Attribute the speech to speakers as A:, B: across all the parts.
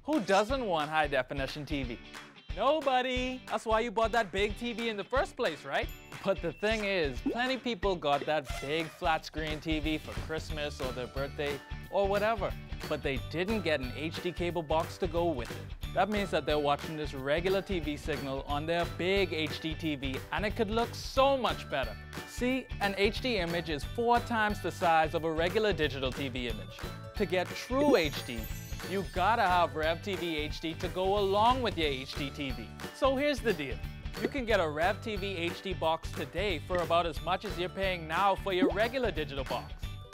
A: Who doesn't want high-definition TV? Nobody! That's why you bought that big TV in the first place, right? But the thing is, plenty people got that big flat-screen TV for Christmas or their birthday or whatever, but they didn't get an HD cable box to go with it. That means that they're watching this regular TV signal on their big HD TV, and it could look so much better. See, an HD image is 4 times the size of a regular digital TV image. To get true HD, you gotta have Rev TV HD to go along with your HD TV. So here's the deal. You can get a Rev TV HD box today for about as much as you're paying now for your regular digital box.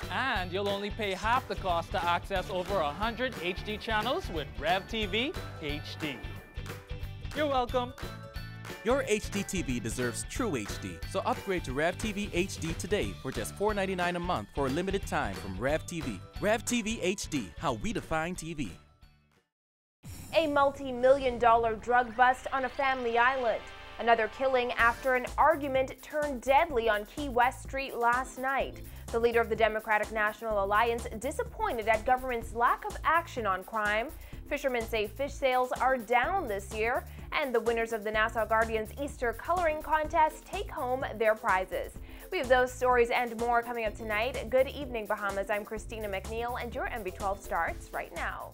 A: And you'll only pay half the cost to access over 100 HD channels with Rev TV HD. You're welcome.
B: Your HD TV deserves true HD, so upgrade to Rev TV HD today for just $4.99 a month for a limited time from Rev TV. Rev TV HD, how we define TV.
C: A multi-million-dollar drug bust on a family island. Another killing after an argument turned deadly on Key West Street last night. The leader of the Democratic National Alliance disappointed at government's lack of action on crime. Fishermen say fish sales are down this year, and the winners of the Nassau Guardians Easter coloring contest take home their prizes. We have those stories and more coming up tonight. Good evening, Bahamas. I'm Christina McNeil, and your MB12 starts right now.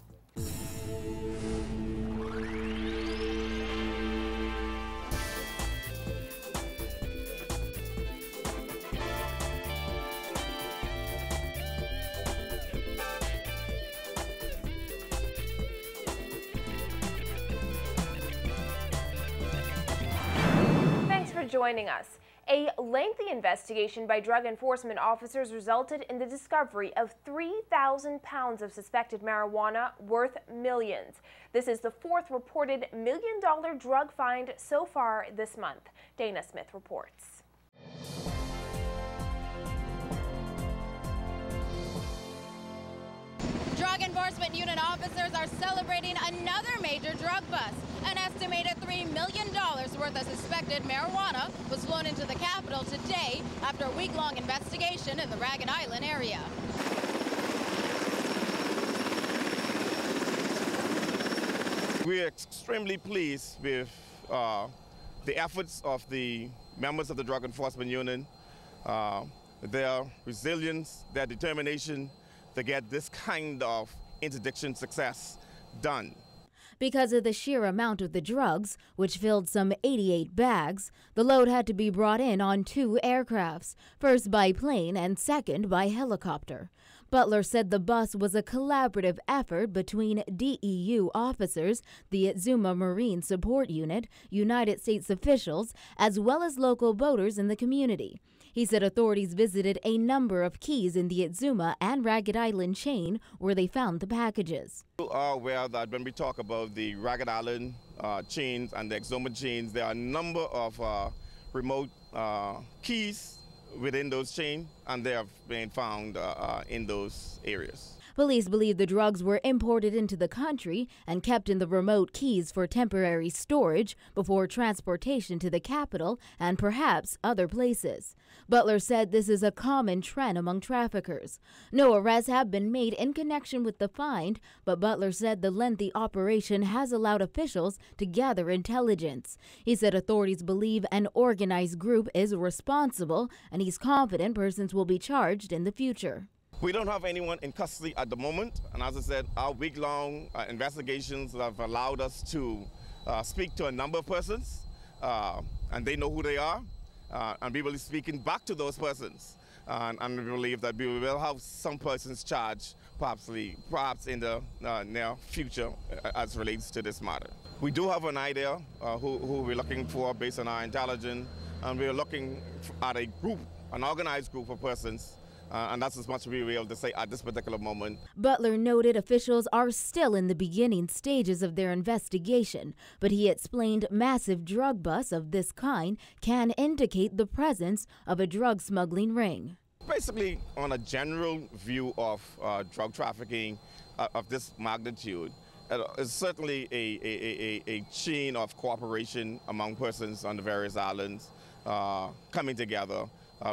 C: Joining us. A lengthy investigation by drug enforcement officers resulted in the discovery of 3,000 pounds of suspected marijuana worth millions. This is the 4th reported million-dollar drug find so far this month. Dana Smith reports.
D: Drug enforcement unit officers are celebrating another major drug bust. An estimated $3 million worth of suspected marijuana was flown into the capital today after a week-long investigation in the Ragged Island area.
E: We're extremely pleased with the efforts of the members of the Drug Enforcement Unit, their resilience, their determination to get this kind of interdiction success done.
F: Because of the sheer amount of the drugs, which filled some 88 bags, the load had to be brought in on 2 aircrafts, first by plane and second by helicopter. Butler said the bus was a collaborative effort between DEU officers, the Zuma Marine Support Unit, United States officials, as well as local boaters in the community. He said authorities visited a number of keys in the Exuma and Ragged Island chain where they found the packages.
E: You are aware that when we talk about the Ragged Island chains and the Exuma chains, there are a number of remote keys within those chains, and they have been found in those areas.
F: Police believe the drugs were imported into the country and kept in the remote keys for temporary storage before transportation to the capital and perhaps other places. Butler said this is a common trend among traffickers. No arrests have been made in connection with the find, but Butler said the lengthy operation has allowed officials to gather intelligence. He said authorities believe an organized group is responsible, and he's confident persons will be charged in the future.
E: We don't have anyone in custody at the moment, and as I said, our week-long investigations have allowed us to speak to a number of persons, and they know who they are, and we will be speaking back to those persons, and we believe that we will have some persons charged perhaps in the near future as relates to this matter. We do have an idea who we're looking for based on our intelligence, and we're looking at a group, an organized group of persons. And that's as much as we were able to say at this particular moment.
F: Butler noted officials are still in the beginning stages of their investigation, but he explained massive drug busts of this kind can indicate the presence of a drug smuggling ring.
E: Basically, on a general view of drug trafficking of this magnitude, it's certainly a chain of cooperation among persons on the various islands coming together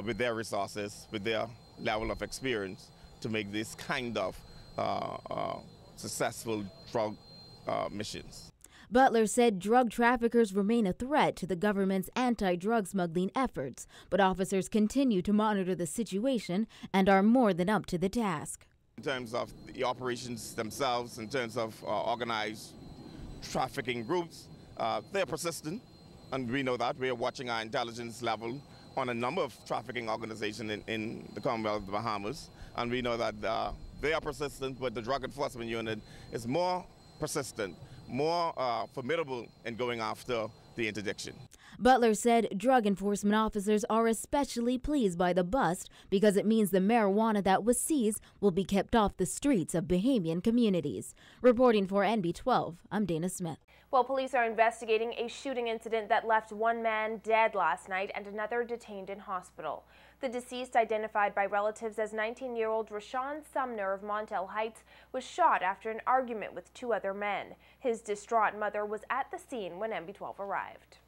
E: with their resources, with their level of experience to make this kind of successful drug missions.
F: Butler said drug traffickers remain a threat to the government's anti-drug smuggling efforts, but officers continue to monitor the situation and are more than up to the task.
E: In terms of the operations themselves, in terms of organized trafficking groups, they're persistent, and we know that. We are watching our intelligence level on a number of trafficking organizations in the Commonwealth of the Bahamas, and we know that they are persistent, but the Drug Enforcement Unit is more persistent, more formidable in going after the interdiction.
F: Butler said drug enforcement officers are especially pleased by the bust because it means the marijuana that was seized will be kept off the streets of Bahamian communities. Reporting for NB12, I'm Dana Smith.
C: Well, police are investigating a shooting incident that left one man dead last night and another detained in hospital. The deceased, identified by relatives as 19-year-old Rashawn Sumner of Montel Heights, was shot after an argument with two other men. His distraught mother was at the scene when NB12 arrived.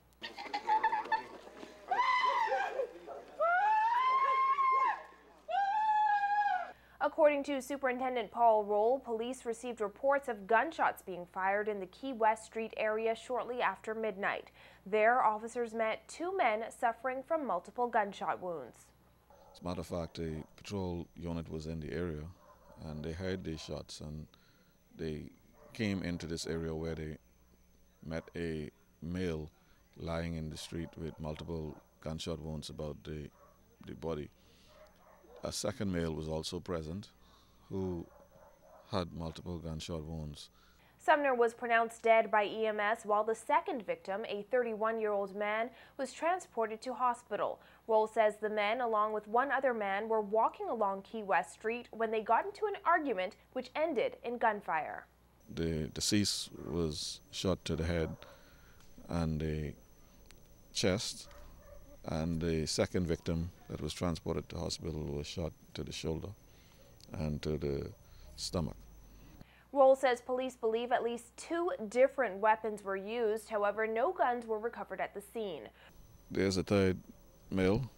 C: According to Superintendent Paul Roll, police received reports of gunshots being fired in the Key West Street area shortly after midnight. There, officers met two men suffering from multiple gunshot wounds.
G: As a matter of fact, a patrol unit was in the area and they heard these shots, and they came into this area where they met a male lying in the street with multiple gunshot wounds about the body. A second male was also present who had multiple gunshot wounds.
C: Sumner was pronounced dead by EMS, while the second victim, a 31-year-old man, was transported to hospital. Roll says the men, along with one other man, were walking along Key West Street when they got into an argument which ended in gunfire.
G: The deceased was shot to the head and the chest, and the second victim that was transported to hospital was shot to the shoulder and to the stomach.
C: Roll says police believe at least two different weapons were used. However, no guns were recovered at the scene.
G: There's a third male.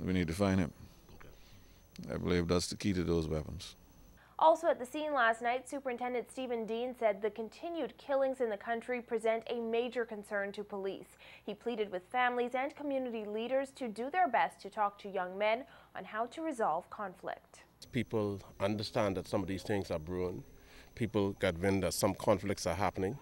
G: We need to find him. I believe that's the key to those weapons.
C: Also at the scene last night, Superintendent Stephen Dean said the continued killings in the country present a major concern to police. He pleaded with families and community leaders to do their best to talk to young men on how to resolve conflict.
H: People understand that some of these things are brewing. People get wind that some conflicts are happening.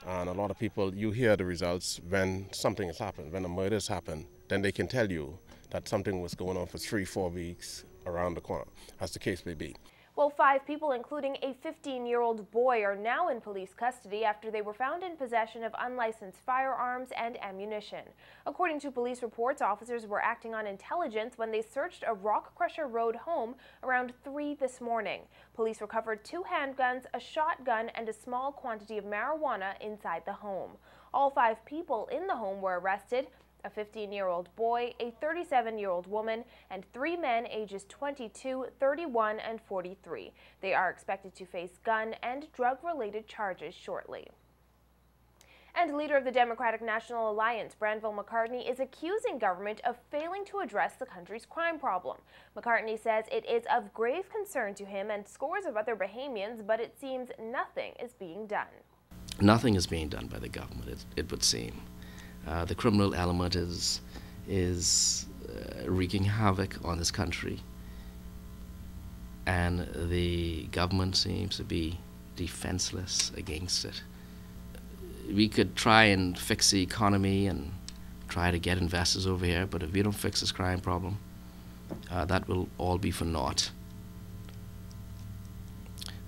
H: And a lot of people, you hear the results when something has happened, when a murder has happened, then they can tell you that something was going on for 3-4 weeks around the corner, as the case may be.
C: Well, 5 people, including a 15-year-old boy, are now in police custody after they were found in possession of unlicensed firearms and ammunition. According to police reports, officers were acting on intelligence when they searched a Rock Crusher Road home around 3 this morning. Police recovered 2 handguns, a shotgun, and a small quantity of marijuana inside the home. All 5 people in the home were arrested: a 15-year-old boy, a 37-year-old woman, and 3 men ages 22, 31, and 43. They are expected to face gun and drug-related charges shortly. And leader of the Democratic National Alliance, Branville McCartney, is accusing government of failing to address the country's crime problem. McCartney says it is of grave concern to him and scores of other Bahamians, but it seems nothing is being done.
I: Nothing is being done by the government, it would seem. The criminal element is wreaking havoc on this country, and the government seems to be defenseless against it. We could try and fix the economy and try to get investors over here, but if we don't fix this crime problem, that will all be for naught.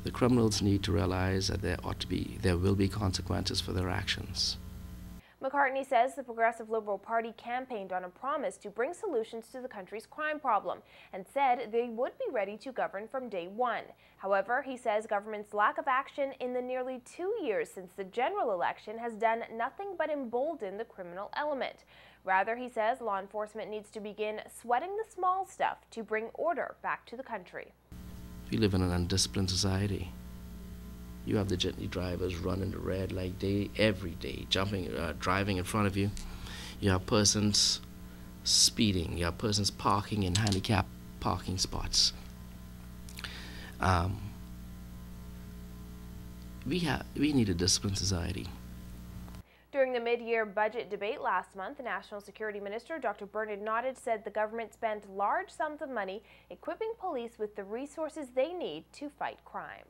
I: The criminals need to realize that there will be consequences for their actions.
C: McCartney says the Progressive Liberal Party campaigned on a promise to bring solutions to the country's crime problem and said they would be ready to govern from day one. However, he says government's lack of action in the nearly 2 years since the general election has done nothing but embolden the criminal element. Rather, he says law enforcement needs to begin sweating the small stuff to bring order back to the country.
I: We live in an undisciplined society. You have the jitney drivers running the red light every day, driving in front of you. You have persons speeding. You have persons parking in handicapped parking spots. we need a disciplined society.
C: During the mid-year budget debate last month, the National Security Minister, Dr. Bernard Nottage, said the government spent large sums of money equipping police with the resources they need to fight crime.